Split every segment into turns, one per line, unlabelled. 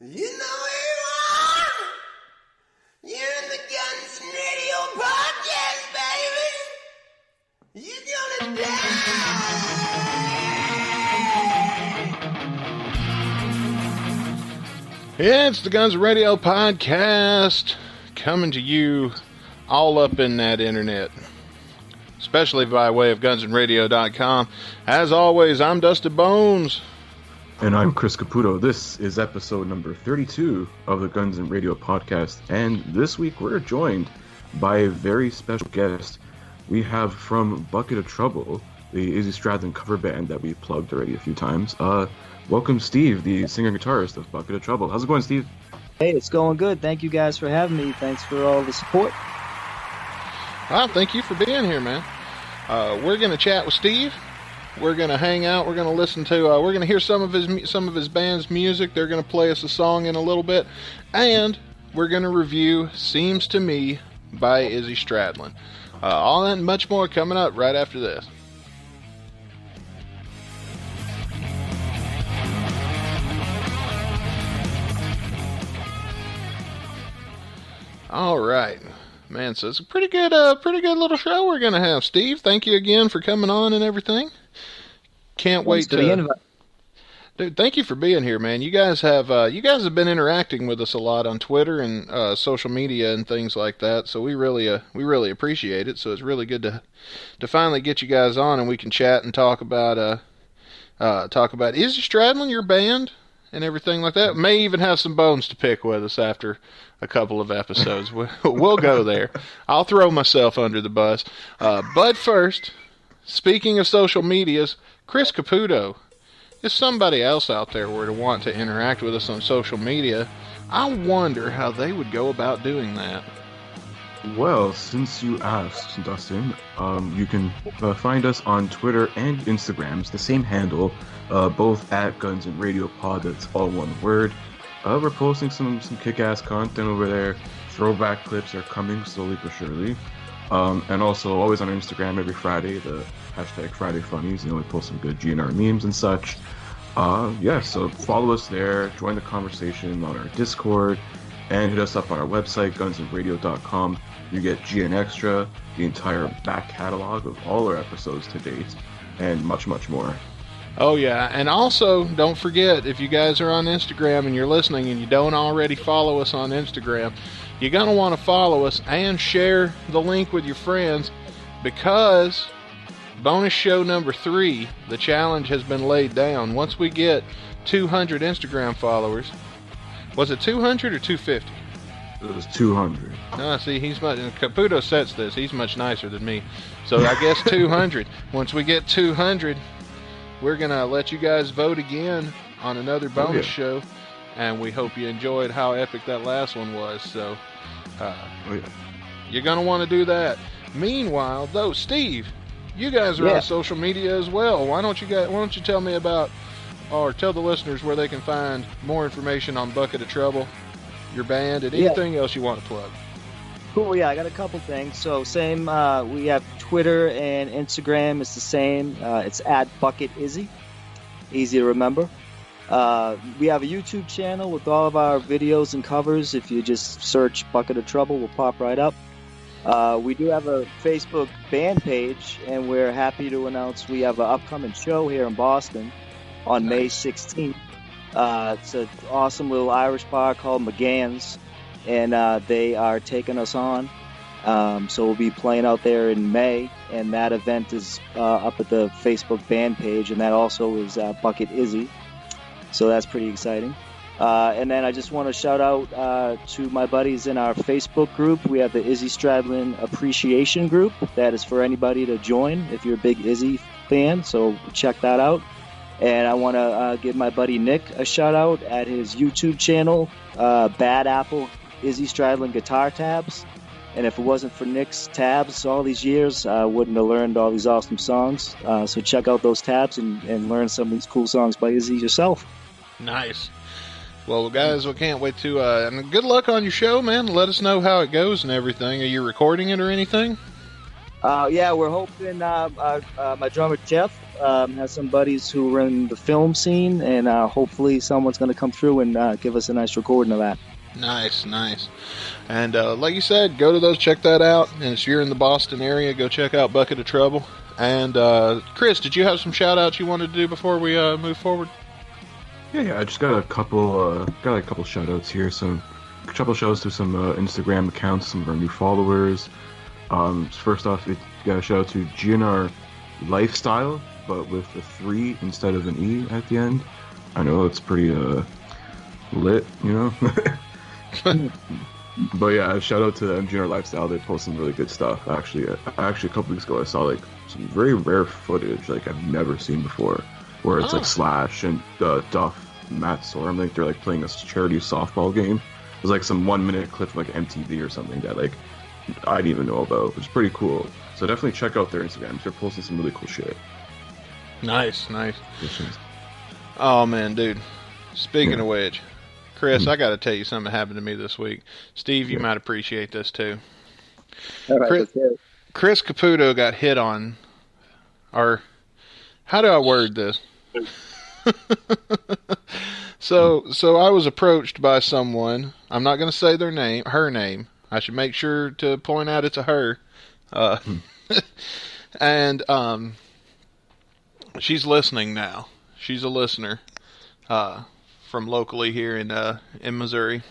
You know who you are? You're in the Guns and Radio podcast, baby. You're gonna die.
It's the Guns and Radio podcast, coming to you all up in that internet, especially by way of gunsandраdio.com. As always, I'm Dustin Bonez.
And I'm Chris Caputo. This is episode number 32 of the Guns and Radio podcast. And this week we're joined by a very special guest. We have from Bucket of Trouble, the Izzy Stradlin cover band that we plugged already a few times. Welcome, Steve, the singer-guitarist of Bucket of Trouble. How's it going, Steve?
Hey, it's going good. Thank you guys for having me. Thanks for all the support.
Well, thank you for being here, man. We're going to chat with Steve. We're going to hang out. We're going to listen to, we're going to hear some of his band's music. They're going to play us a song in a little bit. And we're going to review Seems to Me by Izzy Stradlin. All that and much more coming up right after this. All right, man. So it's a pretty good little show we're gonna have. Steve, thank you again for coming on and everything. Can't wait to. Dude, thank you for being here, man. You guys have been interacting with us a lot on Twitter and social media and things like that. So we really appreciate it. So it's really good to finally get you guys on and we can chat and talk about Izzy Stradlin, your band, and everything like that. May even have some bones to pick with us after a couple of episodes. We'll go there. I'll throw myself under the bus. But first, speaking of social medias, Chris Caputo, if somebody else out there were to want to interact with us on social media, I wonder how they would go about doing that.
Well, since you asked, Dustin, you can find us on Twitter and Instagram. It's the same handle, both at Guns and Radio Pod. That's all one word. We're posting some kick-ass content over there. Throwback clips are coming slowly but surely. And also, always on Instagram every Friday, the hashtag Friday Funnies. We post some good GNR memes and such. So follow us there, join the conversation on our Discord, and hit us up on our website, gunsandраdio.com. You get GN Extra, the entire back catalog of all our episodes to date, and much, much more.
Oh, yeah. And also, don't forget, if you guys are on Instagram and you're listening and you don't already follow us on Instagram, you're going to want to follow us and share the link with your friends, because bonus show number 3, the challenge has been laid down. Once we get 200 Instagram followers, was it 200 or 250?
It was 200.
No, see, Caputo sets this. He's much nicer than me. So I guess 200. Once we get 200, we're going to let you guys vote again on another bonus show. And we hope you enjoyed how epic that last one was. So you're going to want to do that. Meanwhile, though, Steve, you guys are on social media as well. Why don't you tell me about, or tell the listeners where they can find more information on Bucket of Trouble, your band, and anything else you want to plug?
Cool, yeah, I got a couple things. So same, we have Twitter and Instagram. It's the same. It's at Bucket Izzy. Easy to remember. We have a YouTube channel with all of our videos and covers. If you just search Bucket of Trouble, we'll pop right up. We do have a Facebook band page, and we're happy to announce we have an upcoming show here in Boston on May 16th. It's an awesome little Irish bar called McGann's, and they are taking us on. So we'll be playing out there in May, and that event is up at the Facebook band page, and that also is Bucket Izzy. So that's pretty exciting. And then I just want to shout out to my buddies in our Facebook group. We have the Izzy Stradlin Appreciation Group. That is for anybody to join if you're a big Izzy fan, so check that out. And I want to give my buddy Nick a shout out at his YouTube channel, Bad Apple Izzy Stradlin Guitar Tabs. And if it wasn't for Nick's tabs all these years, I wouldn't have learned all these awesome songs. So check out those tabs and learn some of these cool songs by Izzy yourself.
Nice. Well, guys, we can't wait to, and good luck on your show, man. Let us know how it goes and everything. Are you recording it or anything?
Yeah, we're hoping, my drummer Jeff, has some buddies who are in the film scene, and hopefully someone's going to come through and give us a nice recording of that.
Nice. And like you said, go to those, check that out. And if you're in the Boston area, go check out Bucket of Trouble. And Chris, did you have some shout-outs you wanted to do before we move forward?
Yeah, I just got a couple shout-outs here. A couple shout-outs to some Instagram accounts, some of our new followers. First off, you got a shout-out to GNR Lifestyle, but with a 3 instead of an E at the end. I know it's pretty lit, you know? But yeah, shout out to GNR Lifestyle. They post some really good stuff. Actually, a couple weeks ago, I saw like some very rare footage like I've never seen before, where it's like Slash and Duff, Matt Sorum, like they're like playing a charity softball game. It was like some 1-minute clip from like MTV or something that like I didn't even know about, which is pretty cool. So definitely check out their Instagrams. They're posting some really cool shit.
Nice. Oh man, dude. Speaking of which, Chris, I got to tell you something that happened to me this week. Steve, you might appreciate this too.
All right,
Chris Caputo got hit on. Or, how do I word this? So I was approached by someone. I'm not going to say her name. I should make sure to point out it's a her. And she's listening now. She's a listener. From locally here in Missouri,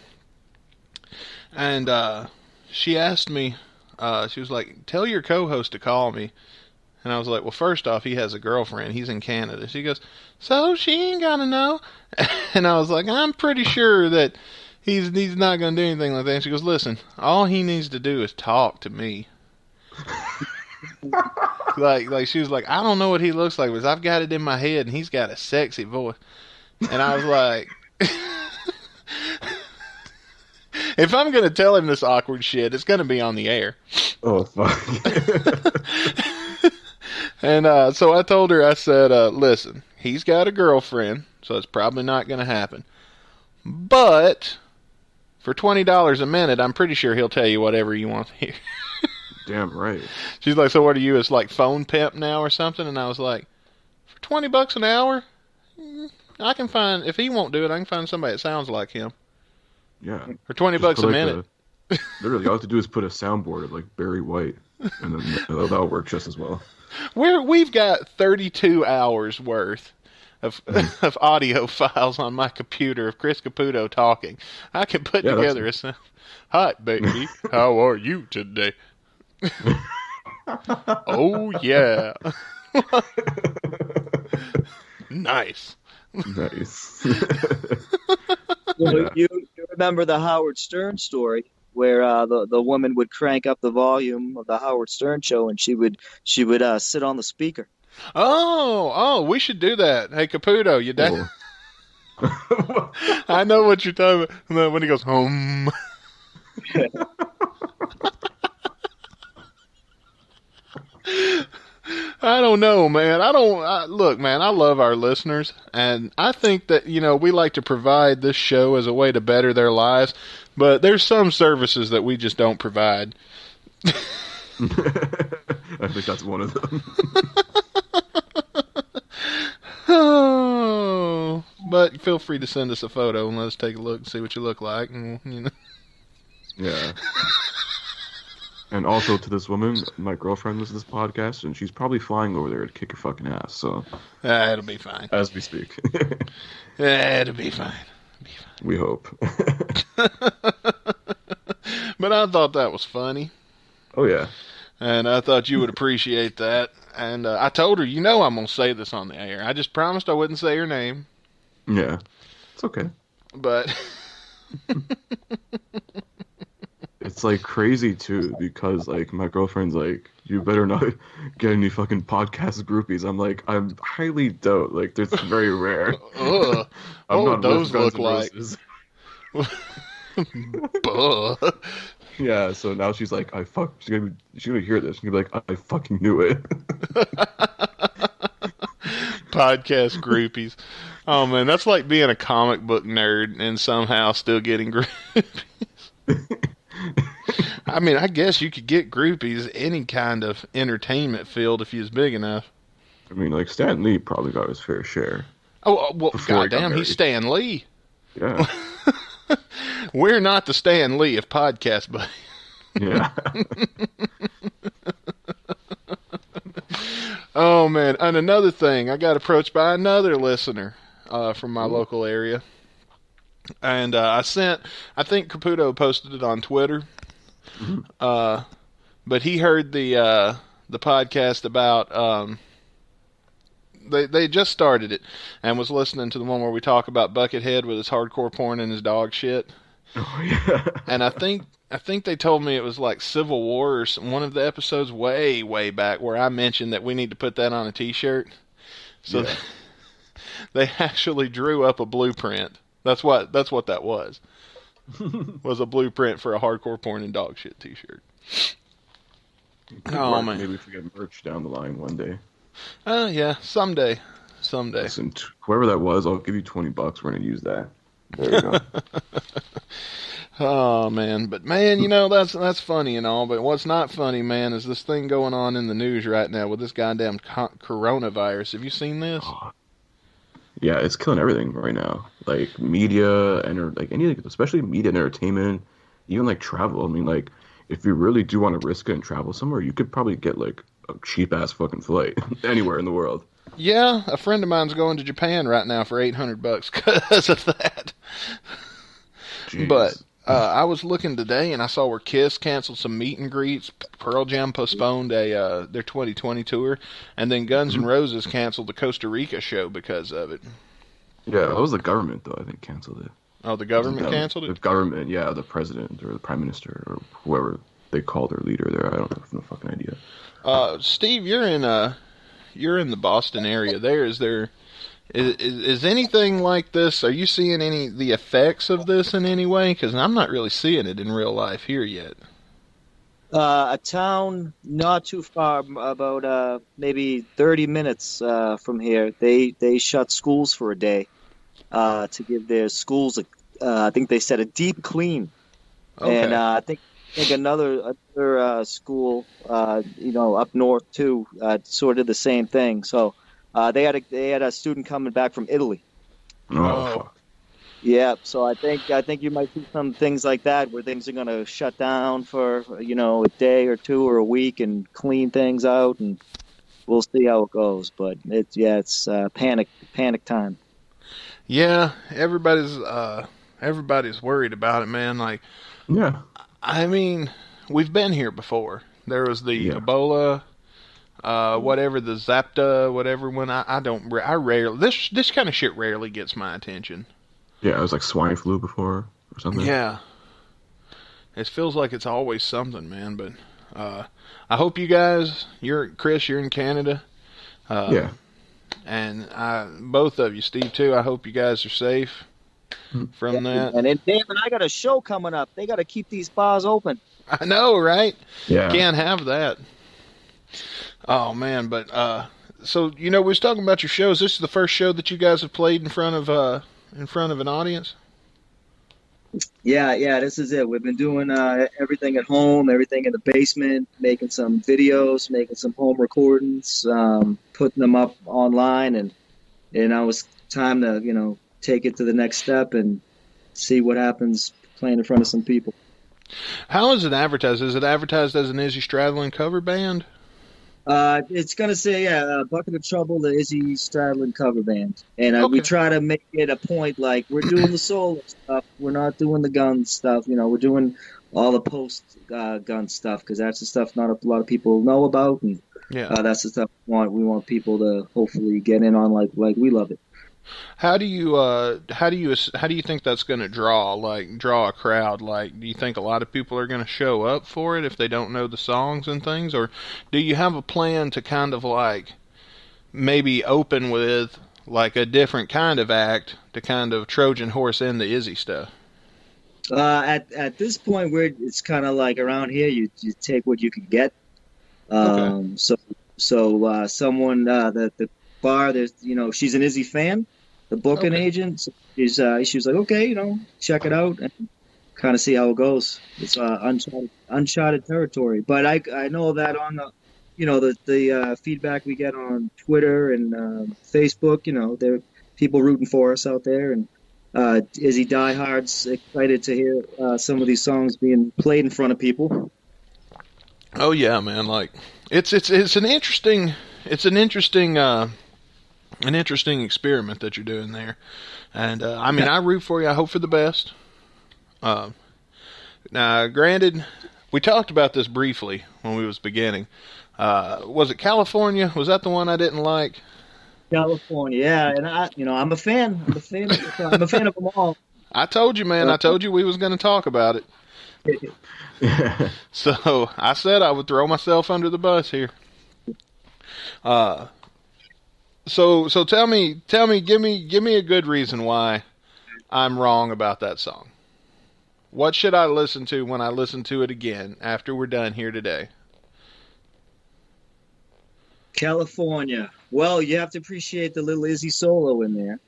and she asked me, she was like, "Tell your co-host to call me," and I was like, "Well, first off, he has a girlfriend. He's in Canada." She goes, "So she ain't gonna know," and I was like, "I'm pretty sure that he's not gonna do anything like that." And she goes, "Listen, all he needs to do is talk to me." like she was like, "I don't know what he looks like, but I've got it in my head, and he's got a sexy voice." And I was like, if I'm going to tell him this awkward shit, it's going to be on the air.
Oh, fuck.
And so I told her, I said, listen, he's got a girlfriend, so it's probably not going to happen. But for $20 a minute, I'm pretty sure he'll tell you whatever you want to hear.
Damn right.
She's like, "So what are you, as like phone pimp now or something?" And I was like, for $20 an hour? I can find, if he won't do it, I can find somebody that sounds like him.
Yeah.
For $20 a minute.
Literally, all I have to do is put a soundboard of like Barry White, and then that'll work just as well. We've
got 32 hours worth of audio files on my computer of Chris Caputo talking. I can put together a sound. "Hi, baby. How are you today?" "Oh, yeah." Nice.
You remember the Howard Stern story where the woman would crank up the volume of the Howard Stern show, and she would sit on the speaker.
Oh, we should do that. Hey, Caputo, you down? I know what you're talking about. When he goes home. I don't know, man. Look, man, I love our listeners, and I think that, we like to provide this show as a way to better their lives, but there's some services that we just don't provide.
I think that's one of them.
Oh, but feel free to send us a photo and let us take a look and see what you look like. And,
Yeah. And also to this woman, my girlfriend listens to this podcast, and she's probably flying over there to kick your fucking ass. So
it'll be fine
as we speak.
It'll be fine.
We hope.
But I thought that was funny.
Oh yeah.
And I thought you would appreciate that. And I told her, I'm gonna say this on the air. I just promised I wouldn't say her name.
Yeah, it's okay.
But
it's like crazy too, because like my girlfriend's like, "You better not get any fucking podcast groupies." I'm like, I'm highly doubt. Like, it's very rare.
Ugh.
I'm not
those
with
look
Guns
like?
Buh. Yeah. So now she's like, she's gonna hear this. She's gonna be like, "I fucking knew it."
Podcast groupies. Oh man, that's like being a comic book nerd and somehow still getting groupies. I mean, I guess you could get groupies any kind of entertainment field if you was big enough.
I mean, like, Stan Lee probably got his fair share.
Oh, well, goddamn, he's Stan Lee.
Yeah.
We're not the Stan Lee of podcast, buddy.
Yeah.
Oh, man. And another thing, I got approached by another listener from my local area. And I think Caputo posted it on Twitter. But he heard the podcast about, they just started it and was listening to the one where we talk about Buckethead with his hardcore porn and his dog shit.
Oh, yeah.
And I think they told me it was like Civil War or one of the episodes way, way back where I mentioned that we need to put that on a t-shirt. So yeah. They actually drew up a blueprint. That's what that was. Was a blueprint for a hardcore porn and dog shit t-shirt. Oh, man.
Maybe if we get merch down the line one day.
Yeah, someday.
Listen, whoever that was, I'll give you $20. We're going to use that. There you go.
Oh, man. But, man, that's funny and all. But what's not funny, man, is this thing going on in the news right now with this goddamn coronavirus. Have you seen this?
Yeah, it's killing everything right now. Like, media, and like anything, especially media and entertainment, even, like, travel. I mean, like, if you really do want to risk it and travel somewhere, you could probably get, like, a cheap-ass fucking flight anywhere in the world.
Yeah, a friend of mine's going to Japan right now for $800 because of that.
Jeez.
But I was looking today and I saw where Kiss canceled some meet and greets. Pearl Jam postponed their 2020 tour, and then Guns N' Roses canceled the Costa Rica show because of it.
Yeah, that was the government though. I think canceled it.
Oh, the government canceled it?
The government, yeah, the president or the prime minister or whoever they call their leader there. I don't have no fucking idea.
Steve, you're in the Boston area. Is anything like this? Are you seeing the effects of this in any way? Because I'm not really seeing it in real life here yet.
A town not too far, about maybe 30 minutes from here, they shut schools for a day to give their schools I think they said a deep clean. Okay. And I think another school, up north too, sort of the same thing. So they had a student coming back from Italy.
Oh.
Yeah, so I think you might see some things like that where things are going to shut down for a day or two or a week and clean things out, and we'll see how it goes. But it's panic time.
Yeah, everybody's worried about it, man. Like,
yeah.
I mean, we've been here before. There was the Ebola, whatever, the Zapta, whatever one. I rarely, this kind of shit rarely gets my attention.
Yeah, it was like swine flu before or something.
Yeah. It feels like it's always something, man. But I hope you guys, Chris, you're in Canada.
Yeah.
And both of you, Steve too, I hope you guys are safe from that.
And then Dave and I got a show coming up. They got to keep these bars open.
I know, right?
Yeah.
Can't have that. Oh, man. But, so, we was talking about your shows. This is the first show that you guys have played in front of an audience?
Yeah, this is it. We've been doing everything at home, everything in the basement, making some videos, making some home recordings, putting them up online, and now it's time to, take it to the next step and see what happens playing in front of some people.
How is it advertised? Is it advertised as an Izzy Stradlin cover band?
It's going to say, Bucket of Trouble, the Izzy Stradlin cover band. And we try to make it a point, like, we're doing the solo stuff. We're not doing the gun stuff. We're doing all the post-gun stuff, because that's the stuff not a lot of people know about. And that's the stuff we want people to hopefully get in on like we love it.
How do you think that's going to draw a crowd? Like, do you think a lot of people are going to show up for it if they don't know the songs and things, or do you have a plan to kind of like maybe open with like a different kind of act to kind of Trojan horse in the Izzy stuff?
At this point, where it's kind of like around here, you take what you can get. Okay. So someone the bar, there's she's an Izzy fan. The booking agent, so she was like, okay, check it out and kind of see how it goes. It's uncharted territory, but I know that the feedback we get on Twitter and Facebook, there are people rooting for us out there, and Izzy Diehard's excited to hear some of these songs being played in front of people.
Oh yeah, man! Like it's an interesting experiment that you're doing there, and I root for you. I hope for the best. Now, granted, we talked about this briefly when we was beginning. Was it California? Was that the one I didn't like?
California, yeah, and I'm a fan. I'm a fan of them all.
I told you, man. I told you we was going to talk about it. So I said I would throw myself under the bus here. So tell me, give me a good reason why I'm wrong about that song. What should I listen to when I listen to it again after we're done here today?
California. Well, you have to appreciate the little Izzy solo in there.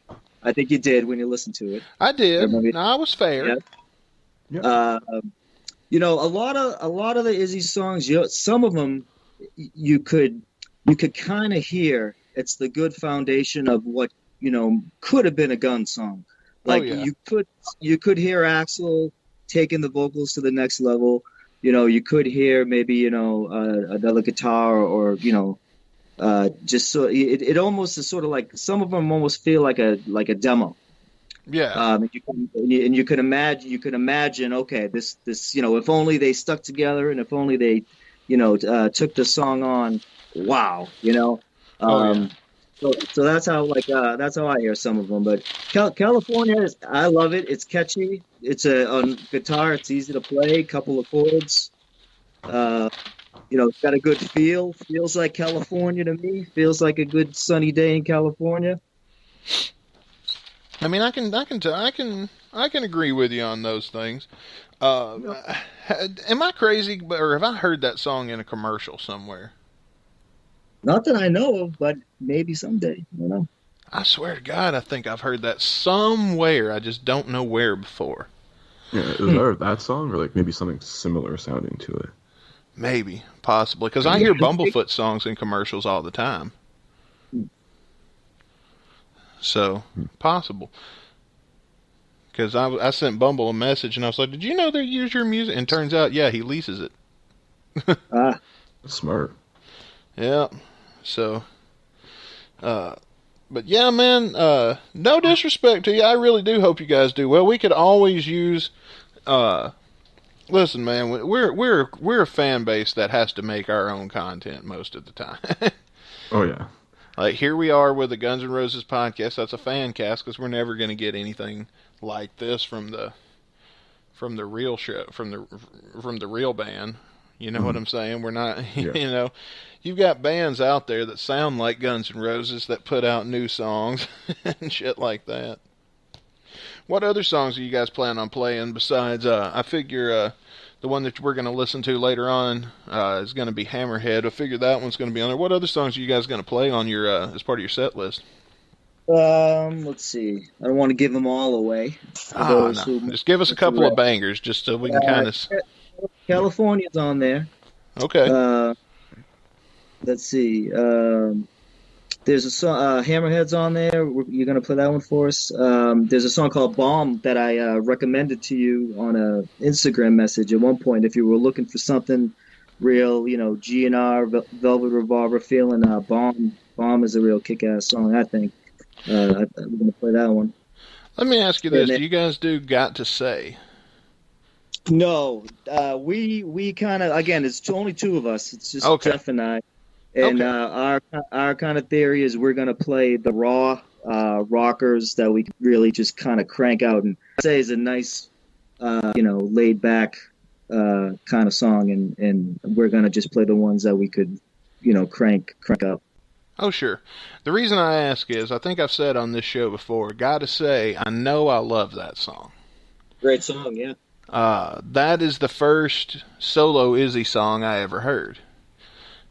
I think you did when you listened to it.
I did. No, I was fair.
Yeah. Yeah. A lot of the Izzy songs, some of them you could kind of hear. It's the good foundation of what could have been a Gun song. Like you could hear Axl taking the vocals to the next level. You could hear maybe another guitar or just so it almost is sort of like some of them almost feel like a demo.
Yeah.
And you can imagine. Okay, this if only they stuck together and if only they took the song on. Wow. So that's how I hear some of them. But California I love it. It's catchy. It's on guitar. It's easy to play. Couple of chords. It's got a good feel. Feels like California to me. Feels like a good sunny day in California.
I mean, I can agree with you on those things. Am I crazy, or have I heard that song in a commercial somewhere?
Not that I know of, but maybe someday. I don't know.
I swear to God, I think I've heard that somewhere. I just don't know where before.
Yeah, is there that song, or like maybe something similar sounding to it?
Maybe, possibly, because I hear Bumblefoot songs in commercials all the time. So, possible. Because I sent Bumble a message, and I was like, did you know they use your music? And turns out, yeah, he leases it.
That's smart.
Yeah. So, but yeah, man, no disrespect to you. I really do hope you guys do well. We could always use, listen, man, we're a fan base that has to make our own content most of the time.
Oh, yeah.
Like, here we are with the Guns N' Roses podcast. That's a fan cast because we're never going to get anything like this from the real show, from the real band. You know what I'm saying? We're not,
Yeah.
You've got bands out there that sound like Guns N' Roses that put out new songs and shit like that. What other songs are you guys planning on playing besides, I figure, the one that we're going to listen to later on is going to be Hammerhead. I figure that one's going to be on there. What other songs are you guys going to play on your as part of your set list?
Let's see. I don't want to give them all away.
No. Just give us a couple of bangers just so we can kind of...
California's on there.
Okay.
Let's see. There's a song, Hammerhead's on there. You're going to play that one for us. There's a song called Bomb that I recommended to you on a Instagram message at one point. If you were looking for something real, GNR, Velvet Revolver feeling, Bomb is a real kick-ass song, I think. I'm going to play that one.
Let me ask you this. Do you guys do Got to Say?
No. We kind of, again, it's only two of us. It's just Jeff and I. And our kind of theory is we're going to play the raw rockers that we can really just kind of crank out and say is a nice, laid back kind of song. And we're going to just play the ones that we could, crank up.
Oh, sure. The reason I ask is I think I've said on this show before, Gotta Say, I know I love that song.
Great song, yeah.
That is the first solo Izzy song I ever heard.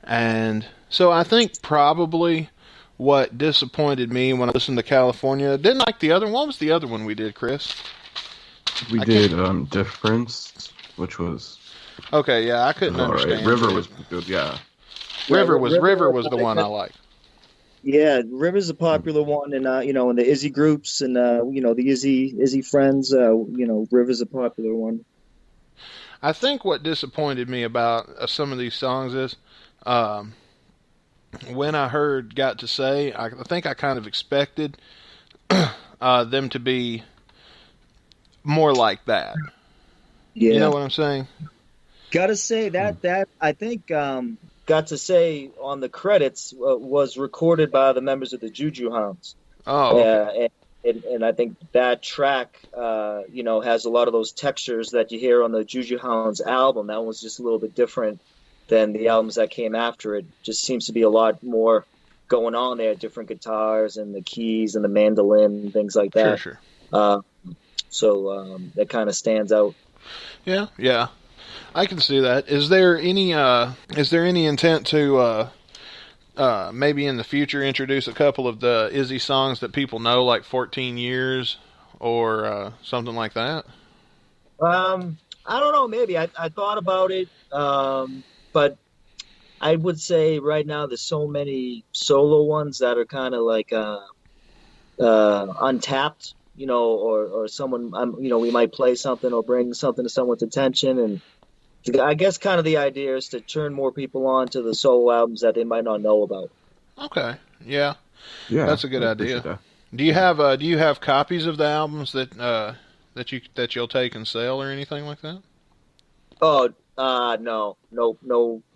And so I think probably what disappointed me when I listened to California, I didn't like the other one. What was the other one we did, Chris?
We did Difference, which was...
Okay, yeah, I couldn't understand.
River was good, yeah.
River was the one I liked.
Yeah, River's a popular one, and in the Izzy groups and the Izzy friends, River's a popular one.
I think what disappointed me about some of these songs is, when I heard "Got to Say," I think I kind of expected them to be more like that.
Yeah.
You know what I'm saying?
Gotta say that I think Got to Say on the credits was recorded by the members of the Juju Hounds.
Oh, okay.
And I think that track, has a lot of those textures that you hear on the Juju Hounds album. That was just a little bit different than the albums that came after it. Just seems to be a lot more going on there, different guitars and the keys and the mandolin and things like that.
Sure.
So that kind of stands out.
Yeah. I can see that. Is there any intent to maybe in the future introduce a couple of the Izzy songs that people know, like 14 Years or something like that?
I don't know. Maybe I thought about it, but I would say right now there's so many solo ones that are kind of like untapped, or someone, we might play something or bring something to someone's attention, and I guess kind of the idea is to turn more people on to the solo albums that they might not know about.
Okay, yeah, that's a good idea.
That.
Do you have copies of the albums that you'll take and sell or anything like that?
Oh, no.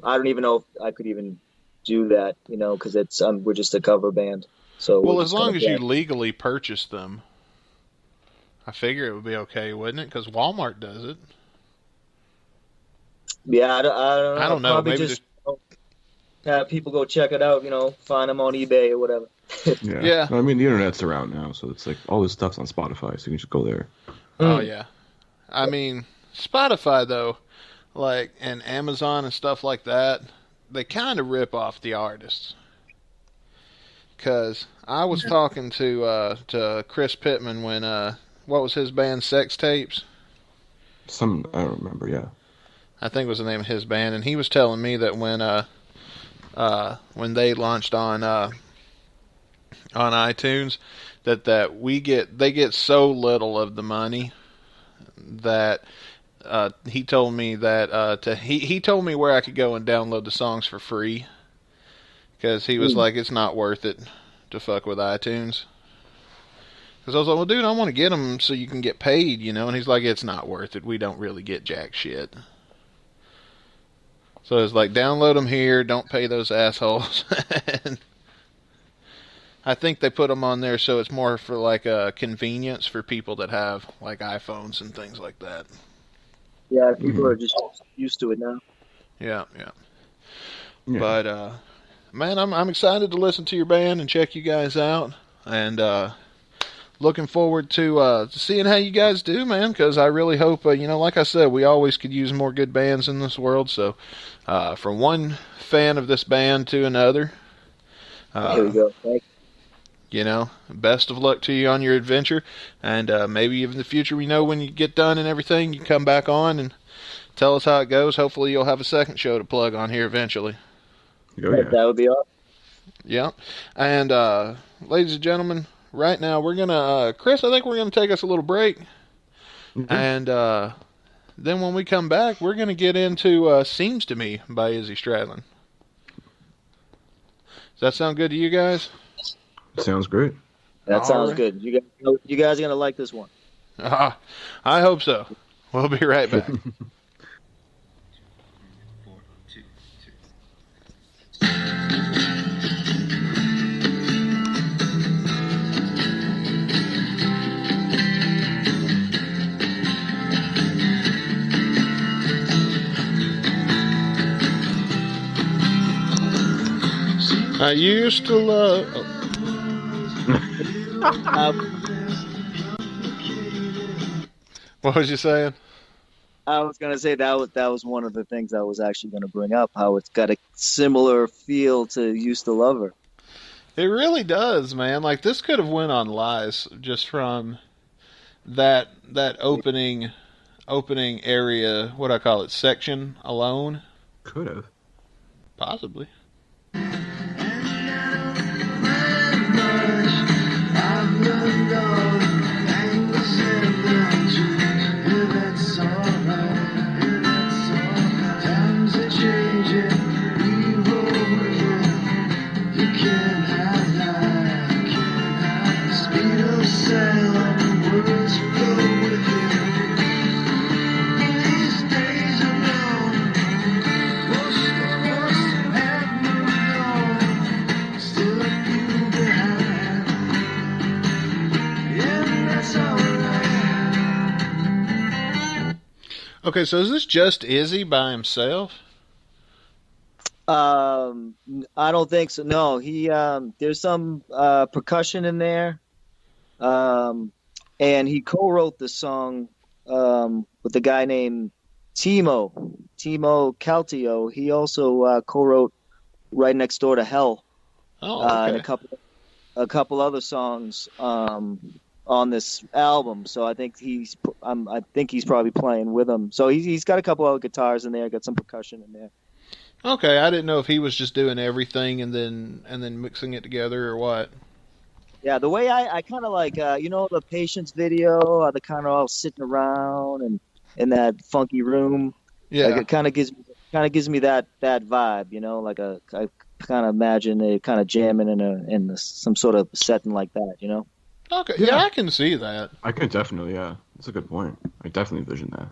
I don't even know if I could even do that, because we're just a cover band. So
well, as long as you legally purchase them, I figure it would be okay, wouldn't it? Because Walmart does it.
Yeah, I don't know.
I don't know.
Probably
Maybe
just have people go check it out, find them on eBay or whatever.
Yeah.
I mean, the internet's around now, so it's like all this stuff's on Spotify, so you can just go there.
Oh, yeah. I mean, Spotify, though, like, and Amazon and stuff like that, they kind of rip off the artists. Because I was talking to Chris Pittman when, what was his band, Sex Tapes?
I don't remember, yeah.
I think was the name of his band, and he was telling me that when they launched on iTunes, that they get so little of the money that he told me that he told me where I could go and download the songs for free, because he was like, it's not worth it to fuck with iTunes. Because I was like, well, dude, I want to get them so you can get paid, and he's like, it's not worth it. We don't really get jack shit. So it's like, download them here, don't pay those assholes. And I think they put them on there so it's more for like a convenience for people that have like iPhones and things like that.
Yeah, people are just used to it now.
Yeah. But man, I'm excited to listen to your band and check you guys out, and looking forward to seeing how you guys do, man, because I really hope, like I said, we always could use more good bands in this world, so from one fan of this band to another,
Here we go. Thank
you. Best of luck to you on your adventure, and maybe in the future, when you get done and everything, you come back on and tell us how it goes. Hopefully you'll have a second show to plug on here eventually.
Oh, yeah.
That would be awesome.
Yeah, and ladies and gentlemen, right now we're gonna Chris, I think we're gonna take us a little break, and then when we come back, we're gonna get into "Seems to Me" by Izzy Stradlin. Does that sound good to you guys?
Sounds great.
That sounds good. You guys are gonna like this one.
I hope so. We'll be right back. I used to love... What was you saying?
I was going to say that was one of the things I was actually going to bring up, how it's got a similar feel to Used to Love Her.
It really does, man. Like, this could have went on Lies just from that opening area, what I call it, section alone.
Could have.
Possibly. Okay, so is this just Izzy by himself?
I don't think so. No, there's some percussion in there. And he co-wrote the song with a guy named Timo Caltio. He also co-wrote Right Next Door to Hell.
Oh, okay.
And a couple other songs on this album. So I think he's probably playing with him. So he's got a couple other guitars in there, got some percussion in there.
Okay, I didn't know if he was just doing everything and then mixing it together or what.
Yeah, the way I kind of like, the Patience video, they're kind of all sitting around and in that funky room.
Yeah,
like it kind of gives me that vibe, like I kind of imagine they kind of jamming in some sort of setting like that,
Okay, yeah, I can see that.
I can definitely, yeah. That's a good point. I definitely envision that.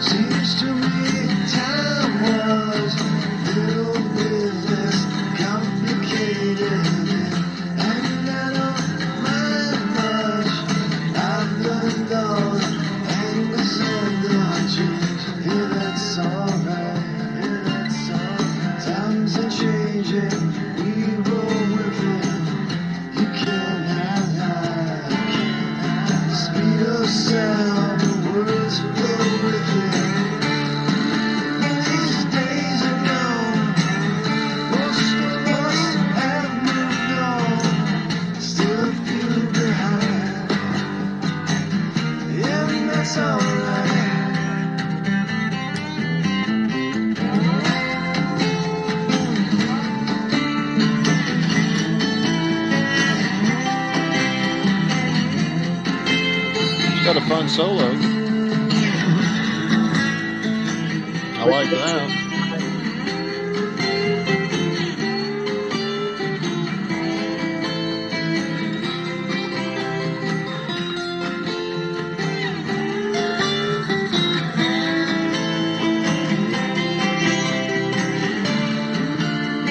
Seems to me time was a little bit less complicated, and I don't mind much. I've learned all the angles and the dreams. Yeah, that's alright. Yeah, that's alright. Times are changing. We roll with it. You can't have that. The speed of sound, the words flow with it. These days are gone. Most of us have moved on. Still a few behind. Yeah, and that's alright.
It's got a fun solo. I like that.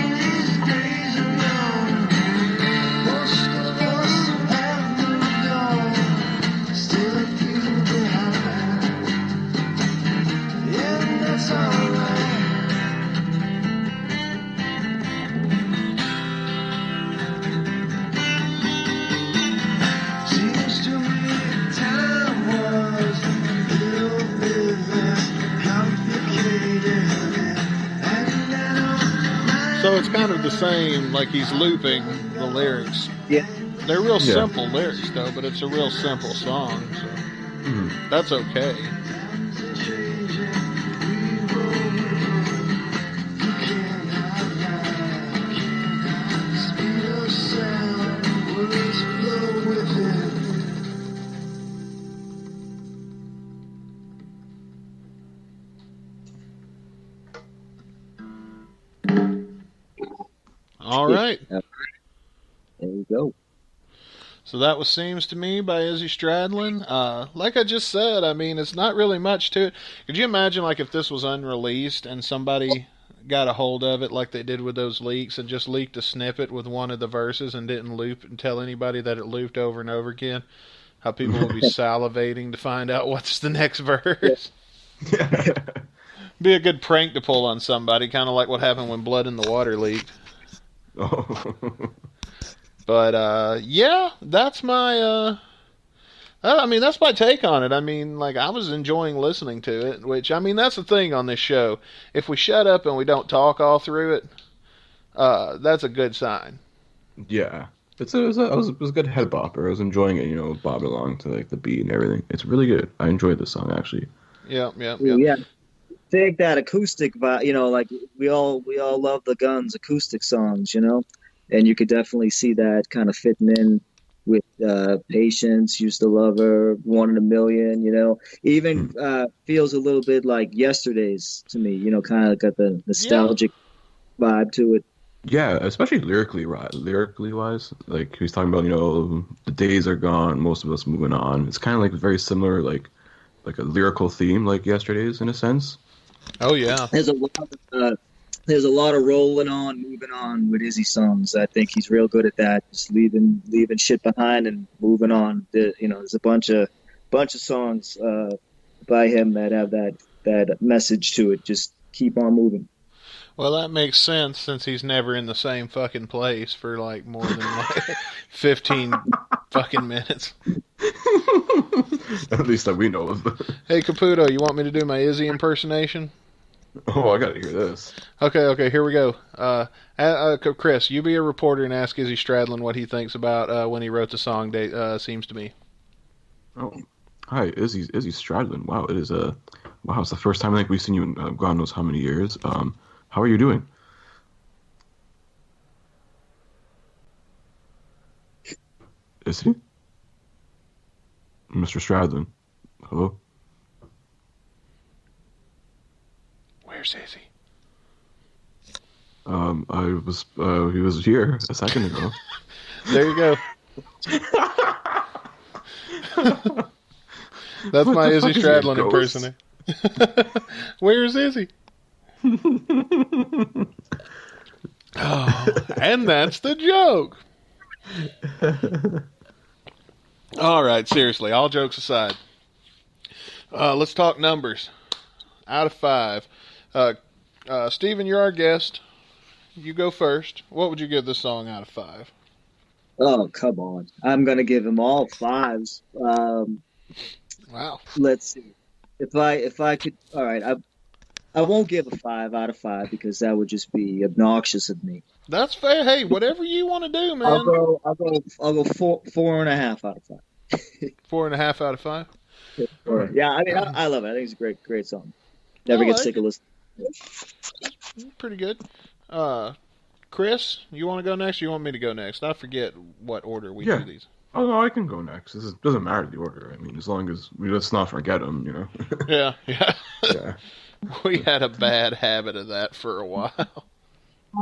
These days are gone. Most of us have moved on. Still a few behind. Yeah, and that's alright. Seems to me time was a little bit less complicated, and I don't mind.
So it's kind of the same, like he's looping the lyrics.
Yeah.
They're real simple lyrics, though, but it's a real simple song, so that's okay. All right.
There you go.
So that was Seems to Me by Izzy Stradlin. Like I just said, I mean, it's not really much to it. Could you imagine, like, if this was unreleased and somebody got a hold of it like they did with those leaks and just leaked a snippet with one of the verses and didn't loop and tell anybody that it looped over and over again? How people would be salivating to find out what's the next verse.
Yeah.
Be a good prank to pull on somebody, kind of like what happened when Blood in the Water leaked.
Oh.
But, yeah, that's my, that's my take on it. I mean, like, I was enjoying listening to it, which, I mean, that's the thing on this show. If we shut up and we don't talk all through it, that's a good sign.
Yeah. It was a good head bopper. I was enjoying it, bobbing along to, like, the beat and everything. It's really good. I enjoyed the song, actually.
Yeah.
Yeah. Take that acoustic vibe, like we all love the Guns acoustic songs, and you could definitely see that kind of fitting in with Patience, Used to Love Her, One in a Million, even feels a little bit like Yesterday's to me, kind of got the nostalgic vibe to it.
Yeah, especially lyrically wise. Like he's talking about, the days are gone, most of us moving on. It's kind of like very similar, like a lyrical theme, like Yesterday's in a sense.
Oh yeah.
There's a lot of rolling on, moving on with Izzy songs. I think he's real good at that, just leaving shit behind and moving on. There's a bunch of bunch of songs by him that have that message to it. Just keep on moving.
Well, that makes sense since he's never in the same fucking place for like more than like 15 fucking minutes.
At least that we know of.
Hey, Caputo, you want me to do my Izzy impersonation?
Oh, I gotta hear this.
Okay, here we go. Chris, you be a reporter and ask Izzy Stradlin what he thinks about when he wrote the song Seems to Me.
Oh, hi, Izzy Stradlin. Wow, it is wow, it's the first time I think we've seen you in God knows how many years. How are you doing? Is he? Mr. Stradlin. Hello?
Where's Izzy?
He was here a second ago.
There you go. That's my Izzy Stradlin impersonator. Where's Izzy? Oh, and that's the joke. All right, seriously, all jokes aside. Let's talk numbers. Out of 5. Steven, you're our guest. You go first. What would you give this song out of 5?
Oh, come on. I'm going to give him all 5s.
Wow.
Let's see. If I could, all right, I won't give a 5 out of 5 because that would just be obnoxious of me.
That's fair. Hey, whatever you want to do, man.
I'll go 4.5 out of 5.
4.5 out of 5?
Yeah, I mean, I love it. I think it's a great song. Never get sick of listening.
Pretty good. Chris, you want to go next or you want me to go next? I forget what order we do these.
Oh, no, I can go next. It doesn't matter the order. I mean, as long as let's not forget them, you know?
Yeah.
Yeah.
We had a bad habit of that for a while.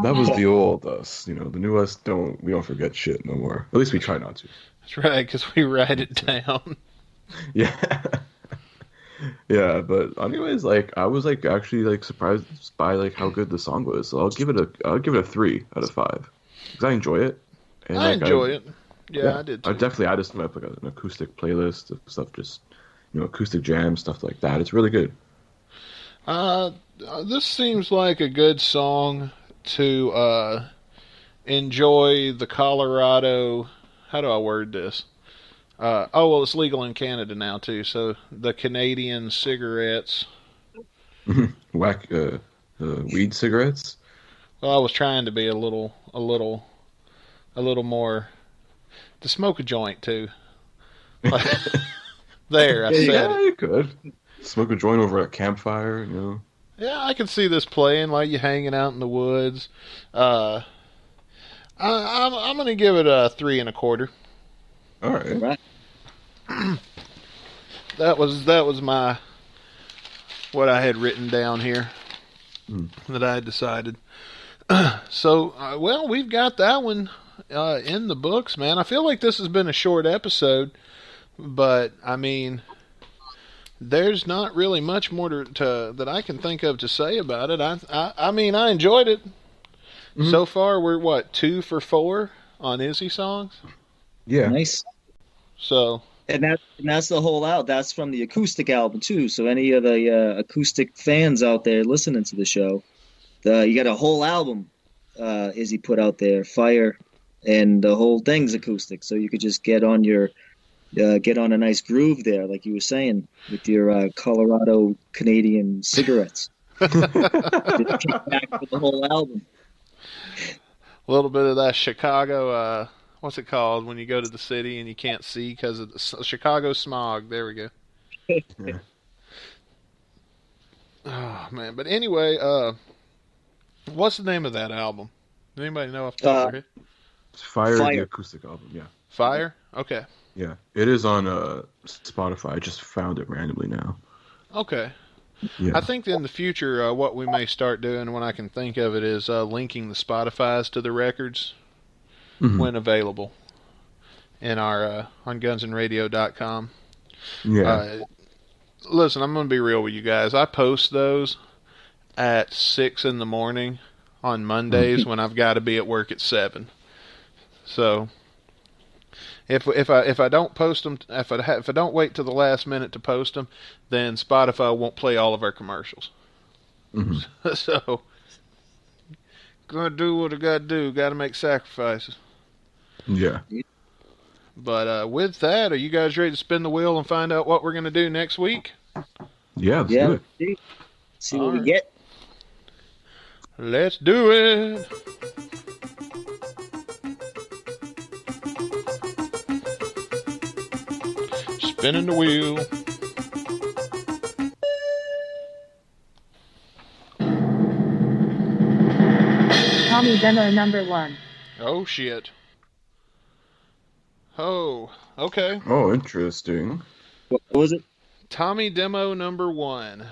That was the old us, you know. The new us we don't forget shit no more. At least we try not to.
That's right, because we write it down.
Yeah. Yeah, but anyways, like I was like actually like surprised by like how good the song was. So I'll give it a 3 out of 5 because I enjoy it. And,
I
like,
enjoy it. Yeah, I did too.
I definitely added to like an acoustic playlist of stuff, just acoustic jam stuff like that. It's really good.
This seems like a good song to enjoy the Colorado. How do I word this? Well, it's legal in Canada now too. So the Canadian cigarettes,
weed cigarettes.
Well, I was trying to be a little more to smoke a joint too. There, I said
yeah,
it.
You could smoke a joint over a campfire, you know.
Yeah, I can see this playing like you hanging out in the woods. I'm gonna give it a 3 1/4.
All right.
That was my what I had written down here that I had decided. So, well, we've got that one in the books, man. I feel like this has been a short episode, but I mean, there's not really much more that I can think of to say about it. I mean, I enjoyed it. Mm-hmm. So far, we're 2 for 4 on Izzy songs.
Yeah,
nice.
So.
And that's the whole out. That's from the acoustic album too. So any of the acoustic fans out there listening to the show, you got a whole album Izzy put out there, Fire, and the whole thing's acoustic. So you could just get on a nice groove there, like you were saying, with your Colorado Canadian cigarettes. Just kick back for the whole album.
A little bit of that Chicago. What's it called when you go to the city and you can't see because of the Chicago smog? There we go.
Yeah.
Oh, man. But anyway, what's the name of that album? Does anybody know off the top of their head?
Fire, the acoustic album, yeah.
Fire? Okay.
Yeah. It is on Spotify. I just found it randomly now.
Okay.
Yeah.
I think in the future, what we may start doing when I can think of it is linking the Spotifys to the records. Mm-hmm. When available in our on gunsandradio.com.
Yeah.
Listen, I'm going to be real with you guys. I post those at 6 in the morning on Mondays when I've got to be at work at 7. So If I don't post them, if I don't wait till the last minute to post them, then Spotify won't play all of our commercials.
Mm-hmm.
So, gonna do what I gotta do. Gotta make sacrifices.
Yeah.
But with that, are you guys ready to spin the wheel and find out what we're gonna do next week?
Yeah, let's do it.
See what we get.
Let's do it. Spinning the wheel.
Tommy demo number 1.
Oh shit. Oh, okay.
Oh, interesting.
What was it?
Tommy demo number 1.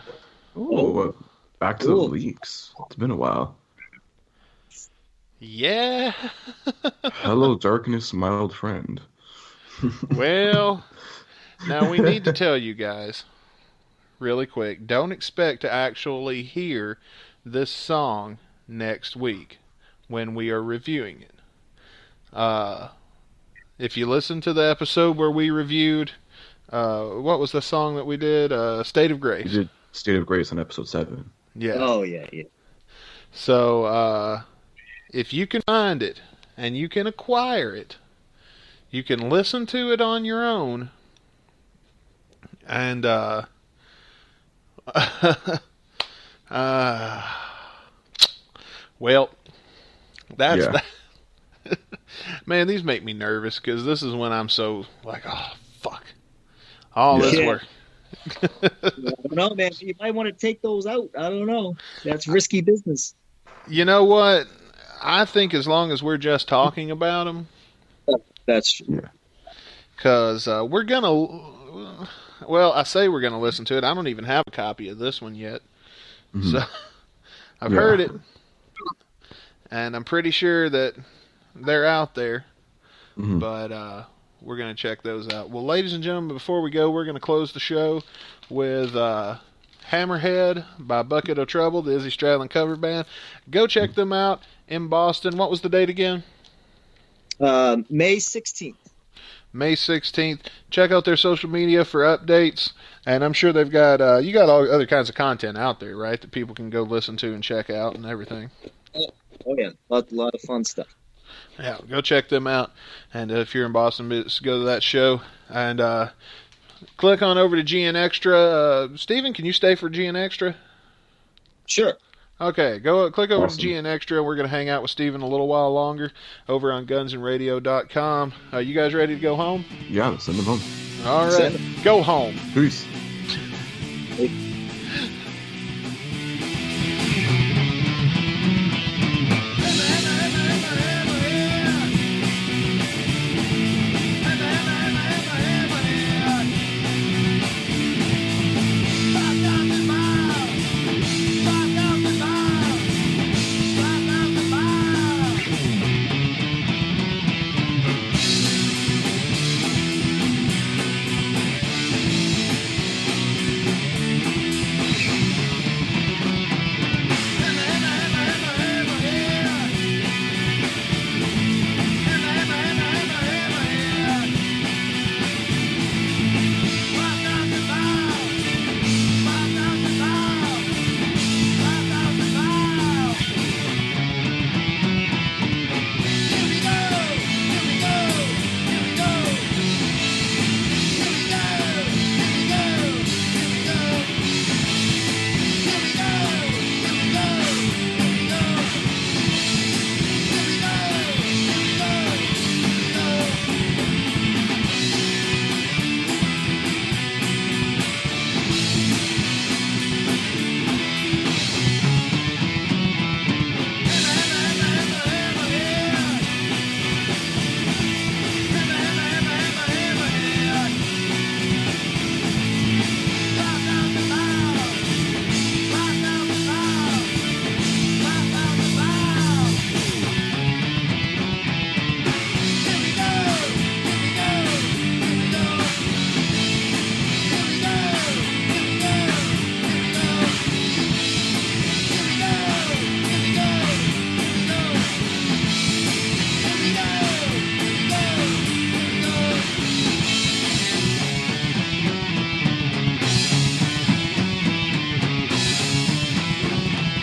Oh, back to the leaks. It's been a while.
Yeah.
Hello, darkness, my old friend.
Well, now we need to tell you guys, really quick, don't expect to actually hear this song next week when we are reviewing it. If you listen to the episode where we reviewed, what was the song that we did? State of Grace.
We did State of Grace on episode 7.
Yeah.
Oh, yeah.
So, if you can find it and you can acquire it, you can listen to it on your own. And, well, that's that. Man, these make me nervous because this is when I'm so like, oh, fuck. All this work.
I don't know, man. You might want to take those out. I don't know. That's risky business.
You know what? I think as long as we're just talking about them.
That's true.
Yeah.
Because we're going to, well, I say we're going to listen to it. I don't even have a copy of this one yet. Mm-hmm. So I've heard it. And I'm pretty sure that they're out there. Mm-hmm. But we're going to check those out. Well, ladies and gentlemen, before we go, we're going to close the show with Hammerhead by Bucket of Trouble, the Izzy Stradlin cover band. Go check them out in Boston. What was the date again?
May 16th.
May 16th. Check out their social media for updates. And I'm sure they've got, you got all other kinds of content out there, right? That people can go listen to and check out and everything.
Oh yeah. A lot of fun stuff.
Yeah, go check them out. And if you're in Boston, go to that show. And click on over to GN Extra. Steven, can you stay for GN Extra?
Sure.
Okay, click over to GN Extra. We're going to hang out with Steven a little while longer over on gunsandradio.com. You guys ready to go home?
Yeah, let's send them home.
All right, go home.
Peace.
Hey.